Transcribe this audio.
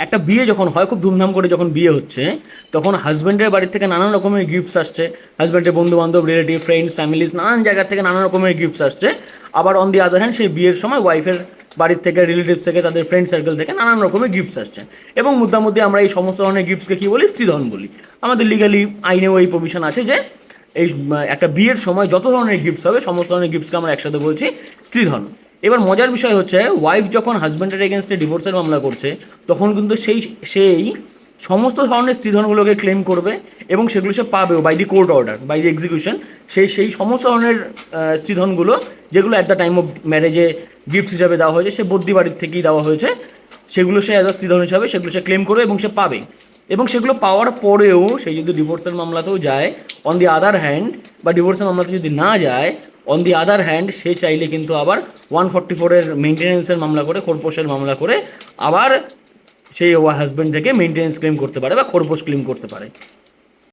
একটা বিয়ে যখন হয়, খুব ধুমধাম করে যখন বিয়ে হচ্ছে, তখন হাজব্যান্ডের বাড়ি থেকে নানান রকমের গিফটস আসছে, হাজব্যান্ডের বন্ধু বান্ধব, রিলেটিভ, ফ্রেন্ডস, ফ্যামিলিজ, নানান জায়গা থেকে নানান রকমের গিফটস আসছে। আবার অন দি আদার হ্যান্ড সেই বিয়ের সময় ওয়াইফের বাড়ির থেকে, রিলেটিভস থেকে, তাদের ফ্রেন্ড সার্কেল থেকে নানান রকমের গিফটস আসছে। এবং মুদ্রামুদ্দি আমরা এই সমস্ত ধরনের গিফটসকে কী বলি? স্ত্রীধন বলি। আমাদের লিগালি আইনেও এই প্রভিশন আছে যে এই একটা বিয়ের সময় যত ধরনের গিফটস হবে সমস্ত ধরনের গিফটসকে আমরা একসাথে বলছি স্ত্রীধন। এবার মজার বিষয় হচ্ছে, ওয়াইফ যখন হাজব্যান্ডের এগেনস্টে ডিভোর্সের মামলা করছে, তখন কিন্তু সেই সমস্ত ধরনের স্ত্রীধনগুলোকে ক্লেম করবে এবং সেগুলো সে পাবেও by the court order, by the execution. সেই সমস্ত ধরনের স্ত্রীধনগুলো যেগুলো অ্যাট দ্য টাইম অফ ম্যারেজে গিফট হিসাবে দেওয়া হয়েছে, সে বদ্যি বাড়ির থেকেই দেওয়া হয়েছে, সেগুলো সে অ্যাজ আ স্ত্রীধন হিসাবে সেগুলো সে ক্লেম করবে এবং সে পাবে। এবং সেগুলো পাওয়ার পরেও সেই যদি ডিভোর্সের মামলাতেও যায়, অন দি আদার হ্যান্ড, বা ডিভোর্সের মামলাতে যদি না যায়, অন দি আদার হ্যান্ড সে চাইলে কিন্তু আবার 144-এর মেনটেন্যান্সের মামলা করে, খোরপোশের মামলা করে আবার সেই হাজব্যান্ড থেকে মেনটেন্যান্স ক্লেম করতে পারে বা খোরপোশ ক্লেম করতে পারে।